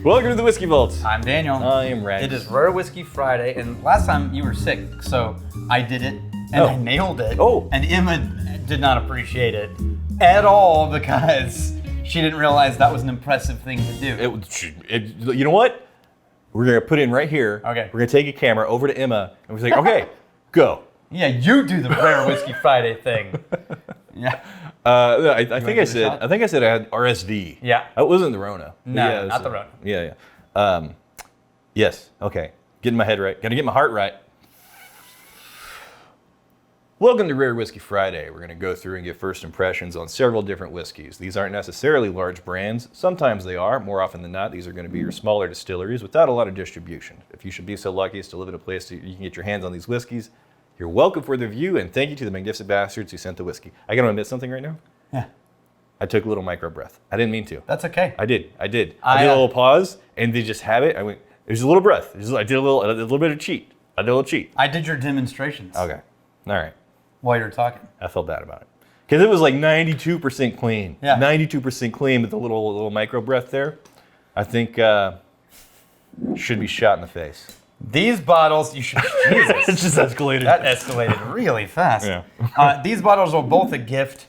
Welcome to the Whiskey Vault. I'm Daniel. I am Rex. It is Rare Whiskey Friday, and last time you were sick, so I did it, and I nailed it. Oh. And Emma did not appreciate it at all because she didn't realize that was an impressive thing to do. You know what? We're going to put it in right here. Okay. We're going to take a camera over to Emma, and we're like, okay, go. Yeah, you do the Rare Whiskey Friday thing. Yeah. I think I said I had RSV. Yeah. It wasn't the Rona. No, Yeah, not the Rona. Yeah. Yes. Okay. Getting my head right. Got to get my heart right. Welcome to Rare Whiskey Friday. We're going to go through and get first impressions on several different whiskeys. These aren't necessarily large brands. Sometimes they are. More often than not, these are going to be your smaller distilleries without a lot of distribution. If you should be so lucky as to live in a place that you can get your hands on these whiskeys, you're welcome for the review, and thank you to the magnificent bastards who sent the whiskey. I got to admit something right now? Yeah. I took a little micro breath. I didn't mean to. That's okay. I did. I did a little pause, and they just have it. I went, there's a little breath. I did a little bit of cheat. I did a little cheat. I did your demonstrations. Okay. All right. While you were talking. I felt bad about it. Because it was like 92% clean. Yeah. 92% clean with a little micro breath there. I think should be shot in the face. These bottles, you should, Jesus. It just escalated. That escalated really fast. Yeah. These bottles are both a gift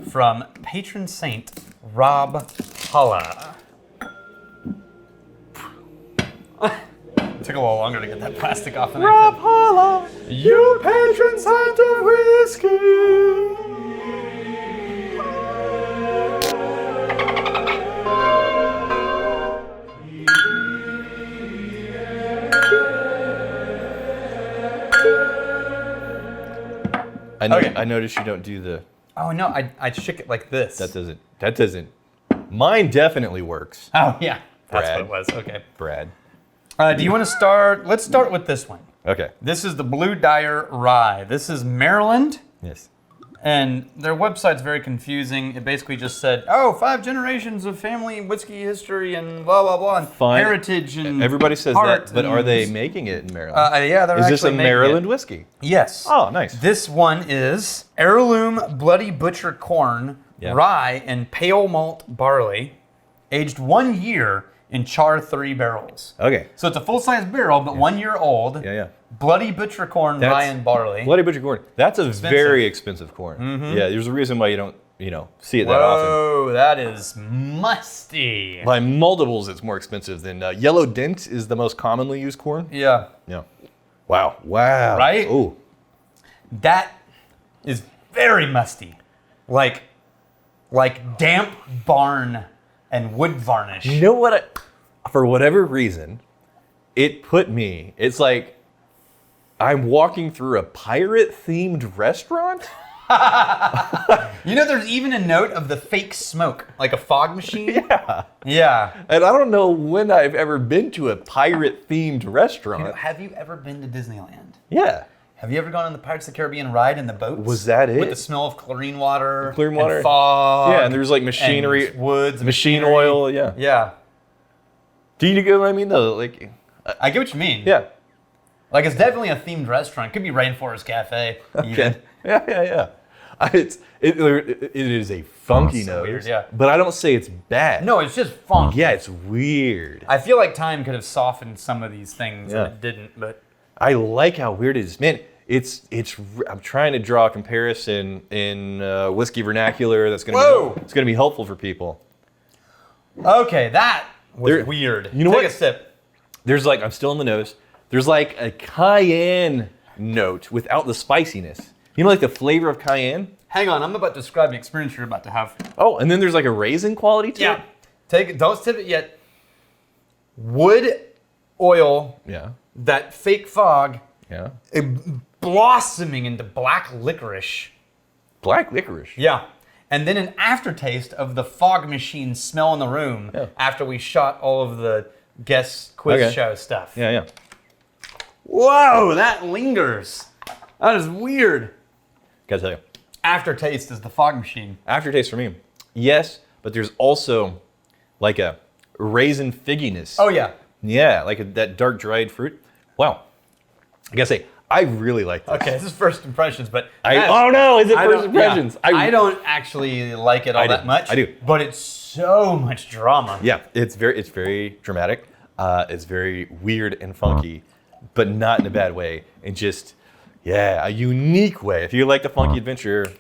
from patron saint Rob Halla. It took a little longer to get that plastic off. Rob Halla, you patron saint of whiskey. I noticed you don't do the. Oh no, I shook it like this. That doesn't. Mine definitely works. Oh yeah, that's Brad. what it was. Okay. Brad. Do you want to start? Let's start with this one. Okay. This is the Blue Dyer Rye. This is Maryland. Yes. And their website's very confusing. It basically just said, 5 generations of family whiskey history and blah, blah, blah, and Fine. heritage and Everybody says heart that, but are they making it in Maryland? Yeah, they're Is this a actually making Maryland it. whiskey? Yes. Oh, nice. This one is heirloom bloody butcher corn, rye, and pale malt barley, aged 1 year in char 3 barrels. Okay. So it's a full-size barrel, but 1 year old. Yeah. Bloody butcher corn, rye, and barley. Bloody butcher corn. That's a very expensive corn. Mm-hmm. Yeah, there's a reason why you don't, see it that often. Whoa, that is musty. By multiples, it's more expensive than yellow dent is the most commonly used corn. Yeah. Yeah. Wow. Right? Oh. That is very musty. Like damp barn and wood varnish. You know what? For whatever reason, it's like I'm walking through a pirate-themed restaurant. There's even a note of the fake smoke, like a fog machine. Yeah. Yeah. And I don't know when I've ever been to a pirate-themed restaurant. Have you ever been to Disneyland? Yeah. Have you ever gone on the Pirates of the Caribbean ride in the boats? Was that it? With the smell of chlorine water. Chlorine water. And fog. Yeah, and there's like machinery, and woods, machine machinery. oil. Yeah. Yeah. Do you get what I mean though? Like. I get what you mean. Yeah. Like it's definitely a themed restaurant. It could be Rainforest Cafe. Even. Okay. Yeah. It is a funky nose. Weird, yeah. But I don't say it's bad. No, it's just funky. Yeah, it's weird. I feel like time could have softened some of these things, and it didn't. But I like how weird it is, man. I'm trying to draw a comparison in whiskey vernacular that's gonna be helpful for people. Okay, that was weird. You know Take what? a sip. There's like, I'm still in the nose. There's like a cayenne note without the spiciness. You know, like the flavor of cayenne? Hang on, I'm about to describe the experience you're about to have. Oh, and then there's like a raisin quality to it? Take it, don't sip it yet. Wood oil. Yeah. That fake fog. Yeah. Blossoming into black licorice. Black licorice? Yeah. And then an aftertaste of the fog machine smell in the room after we shot all of the guest quiz show stuff. Yeah. Whoa, that lingers. That is weird. Gotta tell you. Aftertaste is the fog machine. Aftertaste for me. Yes, but there's also like a raisin figginess. Oh yeah. Yeah, like that dark dried fruit. Wow. I gotta say, I really like this. Okay, this is first impressions, but oh no, is it first impressions? I don't actually like it all that much. I do. But it's so much drama. Yeah, it's very dramatic. It's very weird and funky, but not in a bad way. And just, a unique way. If you like the funky adventure,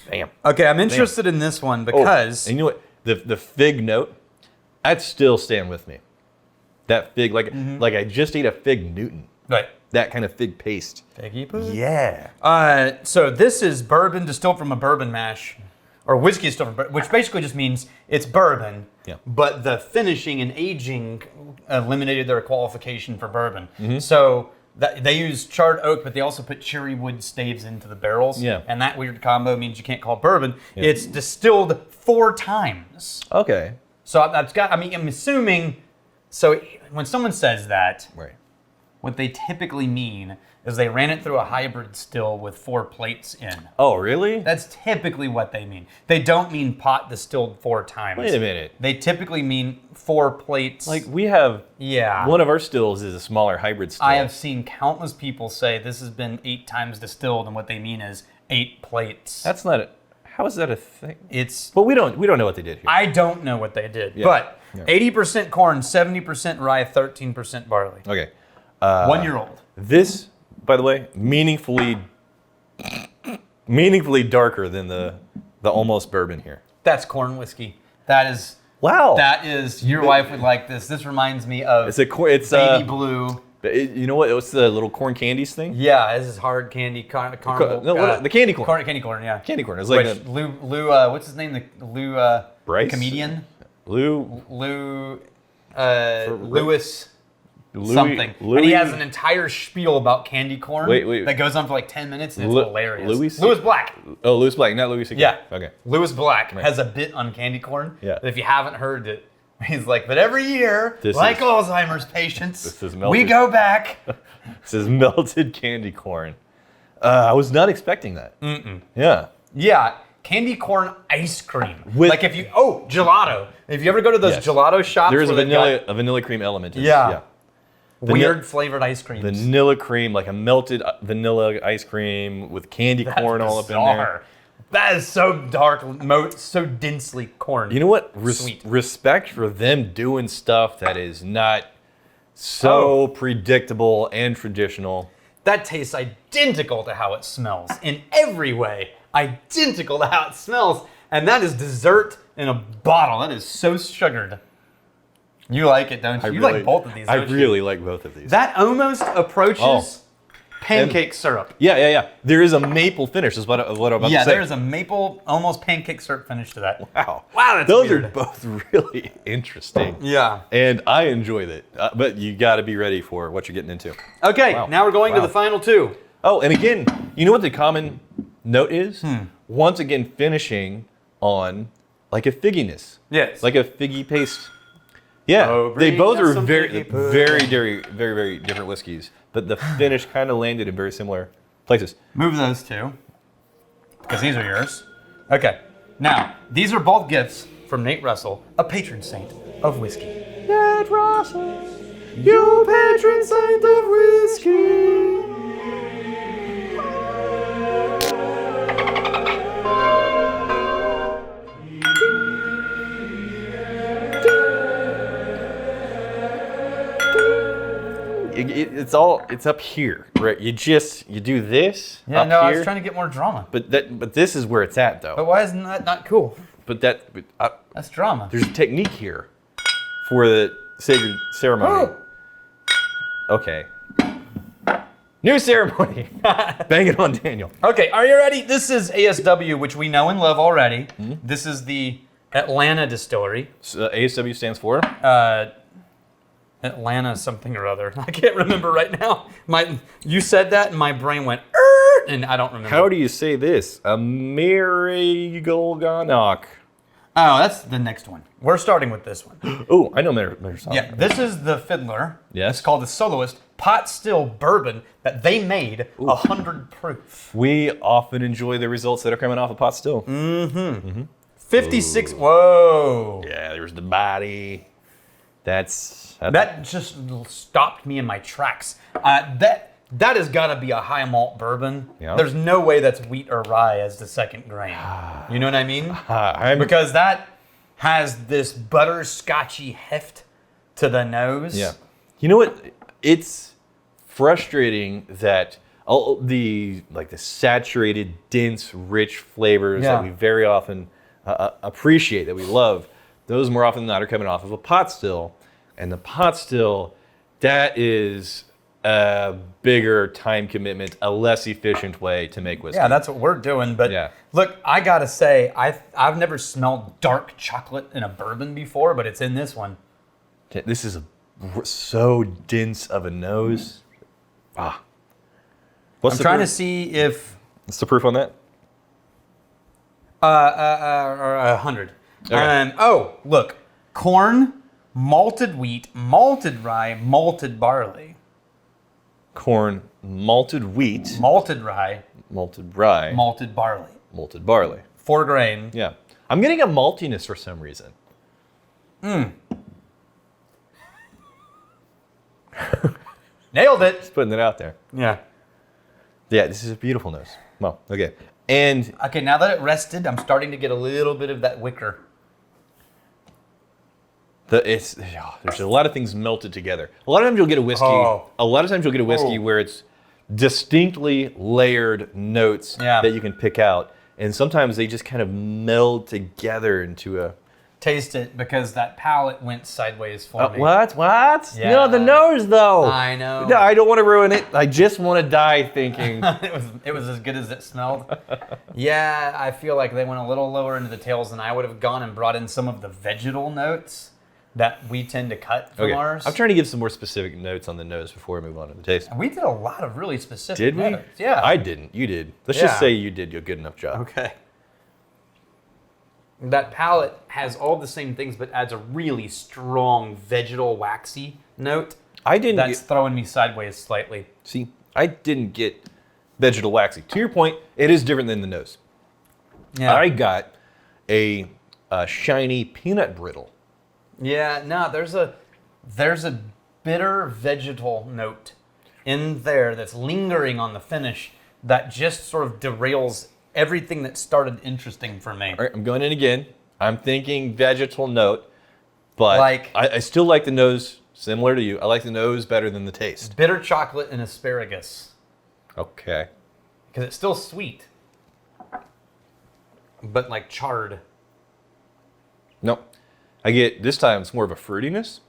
bam. Okay, I'm interested in this one because... And you know what? The fig note, that's still staying with me. That fig, like I just ate a fig Newton. Right. That kind of fig paste. Figgy poo? Yeah. So this is bourbon distilled from a bourbon mash, or whiskey distilled from bourbon, which basically just means it's bourbon, but the finishing and aging eliminated their qualification for bourbon. So they use charred oak, but they also put cherry wood staves into the barrels. Yeah. And that weird combo means you can't call it bourbon. Yeah. It's distilled 4 times. Okay. So I'm assuming, so when someone says that, Right. what they typically mean is they ran it through a hybrid still with 4 plates in. Oh, really? That's typically what they mean. They don't mean pot distilled 4 times. Wait a minute. They typically mean 4 plates. Like we have, one of our stills is a smaller hybrid still. I have seen countless people say this has been 8 times distilled, and what they mean is 8 plates. That's not how is that a thing? It's. But we don't know what they did here. I don't know what they did, but 80% corn, 70% rye, 13% barley. Okay. 1 year old. This, by the way, meaningfully darker than the almost bourbon here. That's corn whiskey. That is. Wow. That is. Your wife would like this. This reminds me of. It's baby blue. You know what? What's the little corn candies thing? Yeah, this is hard candy caramel. The candy corn. Candy corn. Yeah. Candy corn. It's like Lou. what's his name? Lou. Bryce? Comedian. Lou. Lewis. Louis, something. And he has an entire spiel about candy corn that goes on for like 10 minutes, and it's hilarious. Louis Black. Oh, Louis Black, not Louis C.K. Yeah. Okay. Louis Black has a bit on candy corn. Yeah. That if you haven't heard it, he's like, but every year, Alzheimer's patients, we go back. This is melted candy corn. I was not expecting that. Yeah. Yeah. Candy corn ice cream. Gelato. If you ever go to those gelato shops, there is a vanilla cream element. Yeah. Weird flavored ice creams. Vanilla cream, like a melted vanilla ice cream with candy corn all up in there. That is so dark, so densely corn. You know what? Sweet. Respect for them doing stuff that is not so predictable and traditional. That tastes identical to how it smells in every way. Identical to how it smells. And that is dessert in a bottle. That is so sugared. You like it, don't you? You like both of these, don't you? I really like both of these. That almost approaches pancake syrup. Yeah. There is a maple finish, is what I'm about to say. Yeah, there is a maple, almost pancake syrup finish to that. Wow, that's Those weird. are both really interesting. Yeah. And I enjoyed it. But you got to be ready for what you're getting into. Okay, now we're going to the final 2. Oh, and again, you know what the common note is? Once again, finishing on like a figginess. Yes. Like a figgy paste. Yeah, they both are very, very different whiskeys, but the finish kind of landed in very similar places. Move those 2, because these are yours. Okay, now, these are both gifts from Nate Russell, a patron saint of whiskey. Nate Russell, you patron saint of whiskey. It's up here, right? You do this. Yeah, up no, here, I was trying to get more drama. But this is where it's at, though. But why isn't that not cool? That's drama. There's a technique here for the sacred ceremony. Okay. New ceremony. Bang it on Daniel. Okay, are you ready? This is ASW, which we know and love already. This is the Atlanta distillery. So, ASW stands for? Atlanta something or other. I can't remember right now. You said that and my brain went, and I don't remember. How do you say this? Amerigolganok. Oh, that's the next one. We're starting with this one. Oh, I know Maryland. Yeah, this is the Fiddler. Yes. It's called the Soloist pot still bourbon that they made 100 proof. We often enjoy the results that are coming off of pot still. 56. Whoa. Yeah, there's the body. That just stopped me in my tracks. That has got to be a high malt bourbon. Yeah. There's no way that's wheat or rye as the second grain. You know what I mean? Because that has this butterscotchy heft to the nose. Yeah. You know what? It's frustrating that all the saturated, dense, rich flavors that we very often appreciate, that we love, those more often than not are coming off of a pot still. And the pot still, that is a bigger time commitment, a less efficient way to make whiskey. Yeah, that's what we're doing. But look, I gotta say, I've never smelled dark chocolate in a bourbon before, but it's in this one. This is so dense of a nose. I'm trying to see if... What's the proof on that? 100. Okay. Look. Corn, malted wheat, malted rye, malted barley. Corn, malted wheat. Malted rye. Malted rye. Malted barley. Malted barley. 4 grain. Yeah. I'm getting a maltiness for some reason. Nailed it. Just putting it out there. Yeah. Yeah, this is a beautiful nose. Well, okay. And Okay, now that it rested, I'm starting to get a little bit of that wicker. there's a lot of things melted together. A lot of times you'll get a whiskey. A lot of times you'll get a whiskey where it's distinctly layered notes that you can pick out, and sometimes they just kind of meld together into a. Taste it, because that palate went sideways for me. What? Yeah. No, the nose though. I know. No, I don't want to ruin it. I just want to die thinking. It was as good as it smelled. Yeah, I feel like they went a little lower into the tails than I would have gone and brought in some of the vegetal notes that we tend to cut from ours. I'm trying to give some more specific notes on the nose before we move on to the taste. We did a lot of really specific Did we? notes. Yeah. I didn't. You did. Let's just say you did a good enough job. Okay. That palate has all the same things, but adds a really strong vegetal waxy note. That's throwing me sideways slightly. See, I didn't get vegetal waxy. To your point, it is different than the nose. Yeah. I got a shiny peanut brittle. Yeah, no, there's a bitter vegetal note in there that's lingering on the finish that just sort of derails everything that started interesting for me. All right, I'm going in again. I'm thinking vegetal note, but Like- I still like the nose, similar to you. I like the nose better than the taste. Bitter chocolate and asparagus, Okay. because it's still sweet, but like charred. Nope. I get, this time it's more of a fruitiness.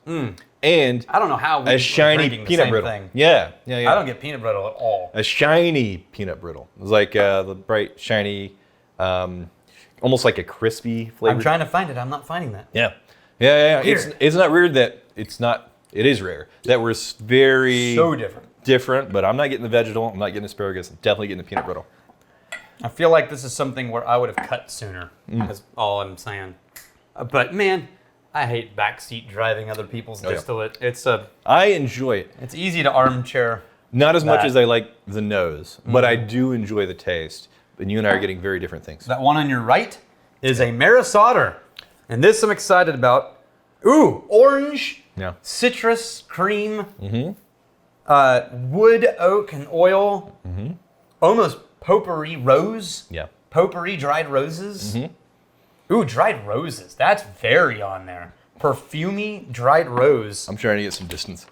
And I don't know how we a shiny drinking the peanut same brittle. thing. Yeah. I don't get peanut brittle at all. A shiny peanut brittle. It's like the bright, shiny, almost like a crispy flavor. I'm trying to find it. I'm not finding that. Yeah. Weird. It's not weird that it's not, it is rare. That we're very So different. but I'm not getting the vegetal. I'm not getting asparagus. I'm definitely getting the peanut brittle. I feel like this is something where I would have cut sooner. That's all I'm saying. But man, I hate backseat driving other people's distillate. I enjoy it. It's easy to armchair. Not as much as I like the nose, but I do enjoy the taste. And you and I are getting very different things. That one on your right is a Maris Otter. And this I'm excited about. Ooh, orange, citrus, cream, wood, oak, and oil. Almost potpourri rose. Yeah. Potpourri dried roses. Ooh, dried roses. That's very on there. Perfumey dried rose. I'm trying to get some distance.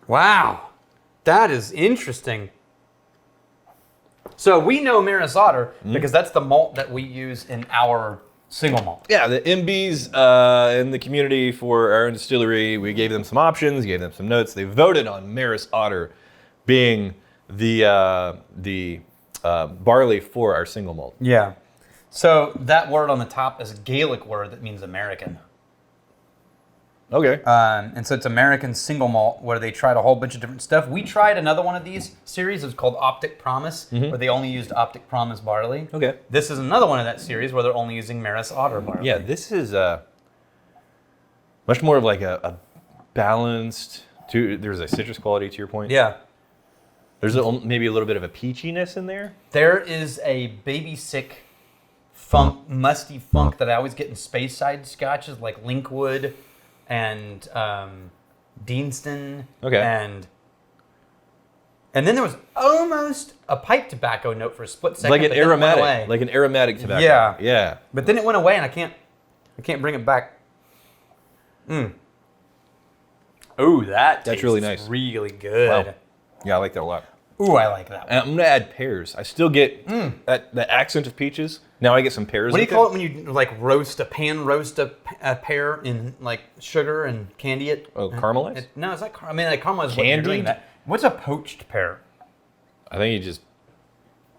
Wow. That is interesting. So we know Maris Otter because that's the malt that we use in our single malt. Yeah, the MBs in the community for our own distillery, we gave them some options, gave them some notes. They voted on Maris Otter being the barley for our single malt. Yeah. So that word on the top is a Gaelic word that means American. Okay. And so it's American single malt where they tried a whole bunch of different stuff. We tried another one of these series. It was called Optic Promise, where they only used Optic Promise barley. Okay. This is another one of that series where they're only using Maris Otter barley. Yeah, this is much more of like a balanced. There's a citrus quality to your point. Yeah. There's maybe a little bit of a peachiness in there. There is a baby sick funk, musty funk that I always get in Speyside scotches like Linkwood and Deanston. Okay. And then there was almost a pipe tobacco note for a split second. Like an but then it went aromatic. away. Like an aromatic tobacco. Yeah. Yeah. But then it went away and I can't I can't bring it back. Ooh, that's really nice. Really good. Wow. Yeah, I like that a lot. Ooh, I like that one. And I'm gonna add pears. I still get the accent of peaches. Now I get some pears. What do you call it when you like pan roast a pear in like sugar and candy it? Oh, caramelize? No, it's not. I mean, like caramelize. What you're doing Candied? that. What's a poached pear? I think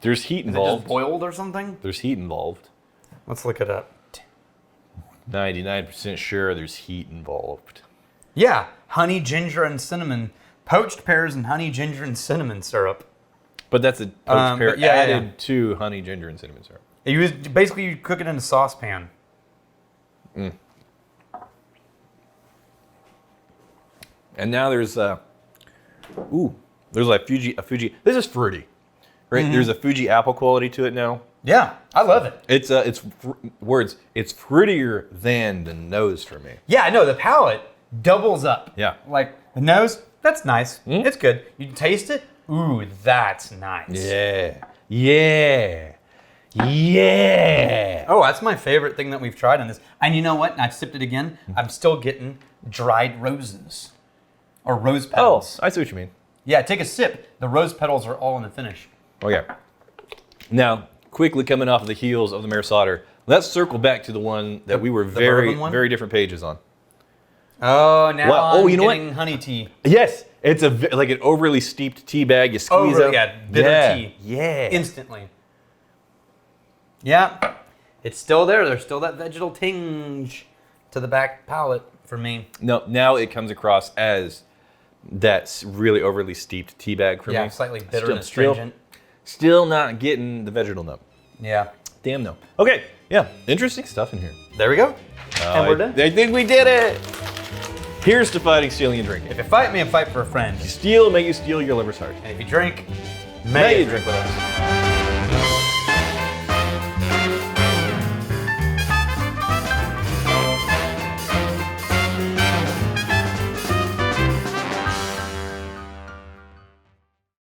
there's heat Is it involved. just boiled or something? There's heat involved. Let's look it up. 99% sure there's heat involved. Yeah, honey, ginger, and cinnamon. Poached pears and honey, ginger, and cinnamon syrup. But that's a poached pear but yeah, added to honey, ginger, and cinnamon syrup. You cook it in a saucepan. And now there's like a Fuji. This is fruity, right? There's a Fuji apple quality to it now. Yeah, I love it. It's fruitier than the nose for me. Yeah, I know, the palate doubles up. Yeah. Like, the nose, that's nice. It's good. You taste it, ooh, that's nice. Yeah. Yeah. Yeah. Oh, that's my favorite thing that we've tried on this. And you know what? I've sipped it again. I'm still getting dried roses. Or rose Oh, petals. I see what you mean. Yeah, take a sip. The rose petals are all in the finish. Oh, yeah. Now, quickly coming off of the heels of the Maris Otter, let's circle back to the one that we were very, bourbon one? very different pages on. Oh, now I'm you know what? getting honey tea. Yes, it's like an overly steeped tea bag. You squeeze Overly, out. yeah, bitter tea. Yeah. Instantly. Yeah, it's still there. There's still that vegetal tinge to the back palate for me. No, now it comes across as that really overly steeped tea bag for me. Yeah, slightly bitter and astringent. Still not getting the vegetal note. Yeah. Damn no. Okay, yeah, interesting stuff in here. There we go. And we're done. I think we did it. Here's to fighting, stealing, and drinking. If you fight me, I fight for a friend. Steal, may you steal your liver's heart. And if you drink, May you drink with us.